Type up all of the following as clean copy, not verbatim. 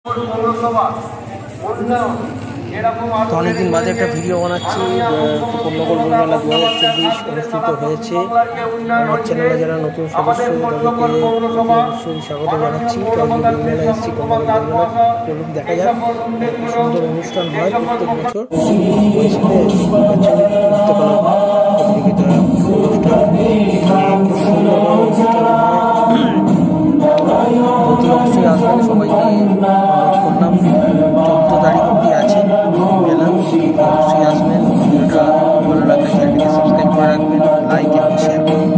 তো অনেকদিন বাদে একটা ভিডিও বানাচ্ছি। কন্যগর বইমেলা 2024 অনুষ্ঠিত হয়েছে। আমার চ্যানেলে যারা নতুন সদস্য তাদেরকে অবশ্যই স্বাগত জানাচ্ছি। তো আমি বইমেলা এসেছি, কন্যগর বইমেলা চলুন দেখা যাক। খুব সুন্দর অনুষ্ঠান হয় প্রত্যেক বছর। প্রতিযোগিতা অনুষ্ঠান খুব সুন্দরভাবে অনুষ্ঠান হয়। অতি অবশ্যই আসবেন, সবাইকে অনুরোধ করলাম। 14 তারিখ অবধি আছে মেলা, অবশ্যই আসবেন। ভিডিওটা ভালো লাগলে চ্যানেলটিকে সাবস্ক্রাইব করে রাখবেন, লাইক এবং শেয়ার করবেন।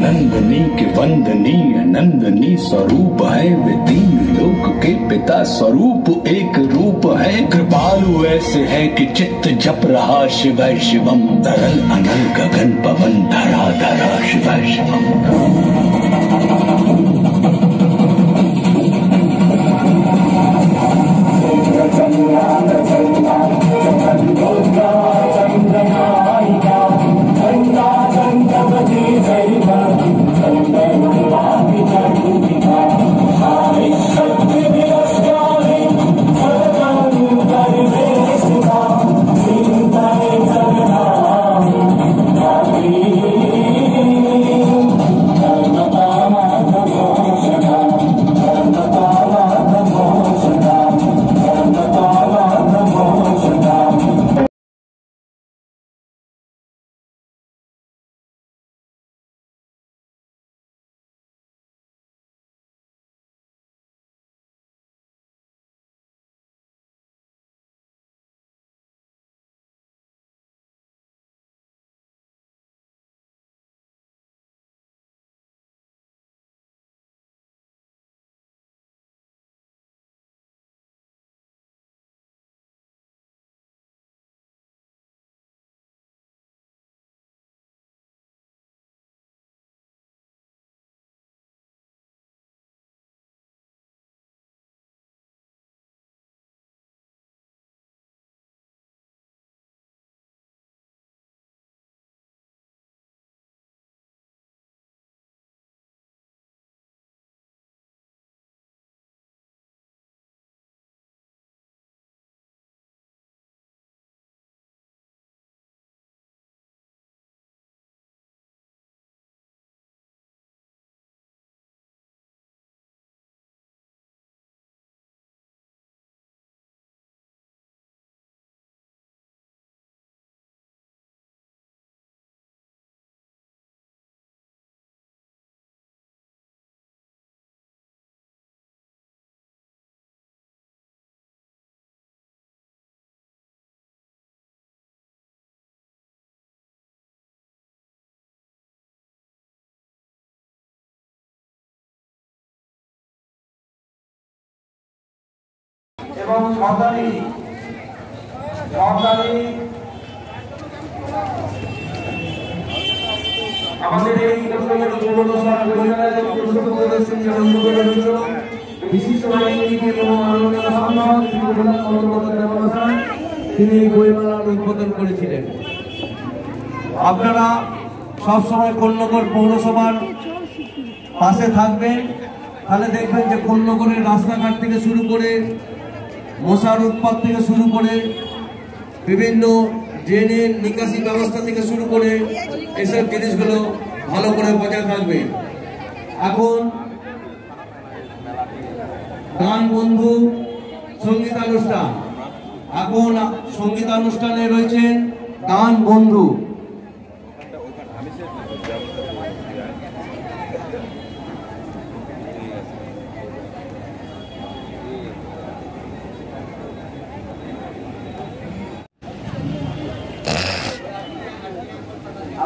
नंदनी के वंदनी नंदनी स्वरूप है वे तीन लोक के पिता स्वरूप एक रूप है। कृपालु ऐसे है कि चित्त जप रहा शिव शिवम। तरल अनल गगन पवन धरा धरा शिव शिवम। এবং সরকারি আমাদের এই তিনি এই বইমেলার উদ্বোধন করেছিলেন। আপনারা সবসময় কন্যগর পৌরসভার পাশে থাকবেন, তাহলে দেখবেন যে কন্যগরের রাস্তাঘাট থেকে শুরু করে মশার উৎপাত থেকে শুরু করে বিভিন্ন ড্রেনের নিকাশি ব্যবস্থা থেকে শুরু করে এসব জিনিসগুলো ভালো করে বজায় থাকবে। এখন গান বন্ধু সঙ্গীতানুষ্ঠান, এখন সঙ্গীতানুষ্ঠানে রয়েছেন গান বন্ধু।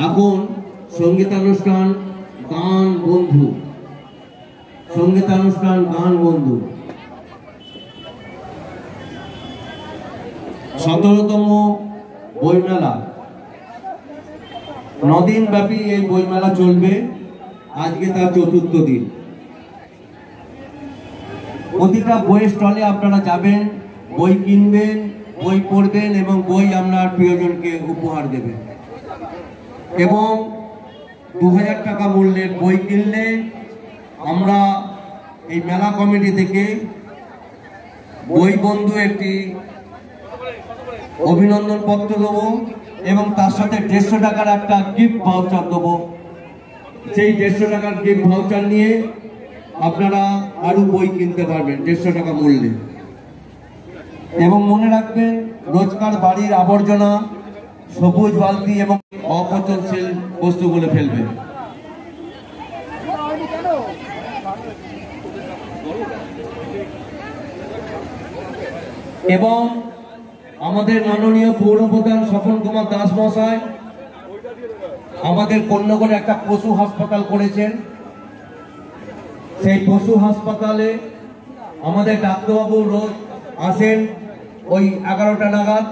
এখন সঙ্গীতানুষ্ঠান গান বন্ধু, সঙ্গীতানুষ্ঠান গান বন্ধু 17তম বইমেলা। 9 দিন ব্যাপী এই বইমেলা চলবে, আজকে তার 4র্থ দিন। প্রতিটা বইয়ের স্টলে আপনারা যাবেন, বই কিনবেন, বই পড়বেন এবং বই আপনার প্রিয়জনকে উপহার দেবেন। এবং 2000 টাকা মূল্যের বই কিনলে আমরা এই মেলা কমিটি থেকে বই বন্ধু একটি অভিনন্দন পত্র দেবো এবং তার সাথে 150 টাকার একটা গিফট ভাউচার দেবো। সেই 150 টাকার গিফট ভাউচার নিয়ে আপনারা আরো বই কিনতে পারবেন 150 টাকা মূল্যে। এবং মনে রাখবেন, রোজকার বাড়ির আবর্জনা সবুজ বালতি এবং অপচনশীল বস্তুগুলো ফেলবেন। এবং আমাদের মাননীয় পৌরপ্রধান স্বপন কুমার দাস মহাশয় আমাদের কন্যাগড়ে একটা পশু হাসপাতাল করেছেন। সেই পশু হাসপাতালে আমাদের ডাক্তারবাবু রোজ আসেন ওই 11টা নাগাদ।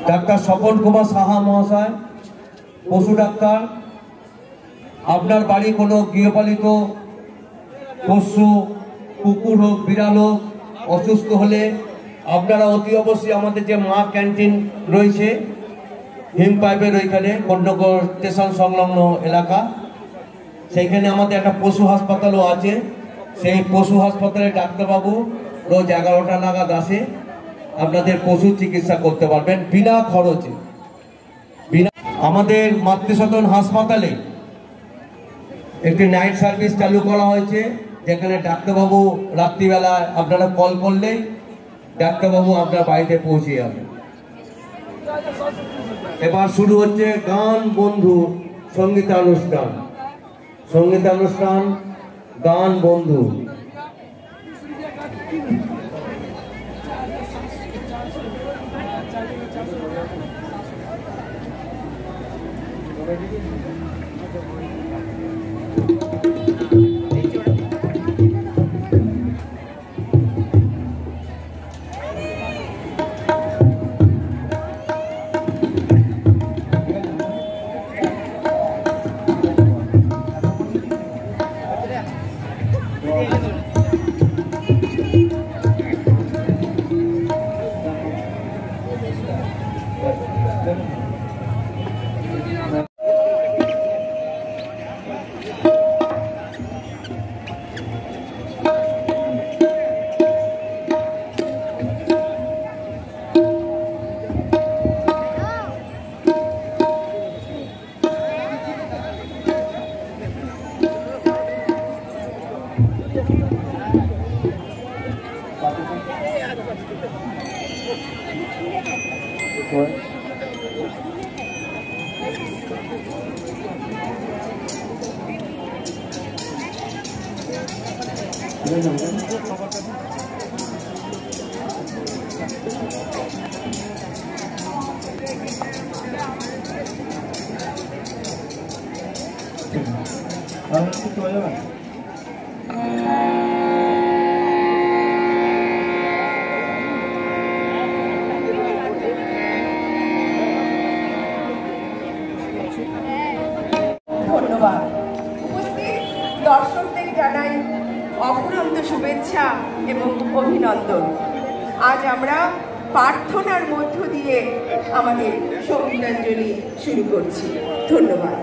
ডাক্তার স্বপন কুমার সাহা মহাশয়, পশু ডাক্তার। আপনার বাড়ি কোনো গৃহপালিত পশু, কুকুর হোক, বিড়াল হোক, অসুস্থ হলে আপনারা অতি অবশ্যই আমাদের যে মা ক্যান্টিন রয়েছে হিম পাইপের ওইখানে কন্যগড় স্টেশন সংলগ্ন এলাকা, সেইখানে আমাদের একটা পশু হাসপাতালও আছে। সেই পশু হাসপাতালে ডাক্তারবাবু রোজ 11টা নাগাদ আসে, আপনাদের পশু চিকিৎসা করতে পারবেন বিনা খরচে। আমাদের মাতৃসদন হাসপাতালে একটি নাইট সার্ভিস চালু করা হয়েছে, যেখানে ডাক্তারবাবু রাত্রিবেলায় আপনারা কল করলেই ডাক্তারবাবু আপনার বাড়িতে পৌঁছে যাবে। এবার শুরু হচ্ছে গান বন্ধু সঙ্গীতানুষ্ঠান। সঙ্গীতানুষ্ঠান গান বন্ধু। ধন্যবাদ। উপস্থিত দর্শকদের জানাই অফুরন্ত শুভেচ্ছা এবং অভিনন্দন। আজ আমরা প্রার্থনার মধ্য দিয়ে আমাদের সঙ্গীতাঞ্জলি শুরু করছি। ধন্যবাদ।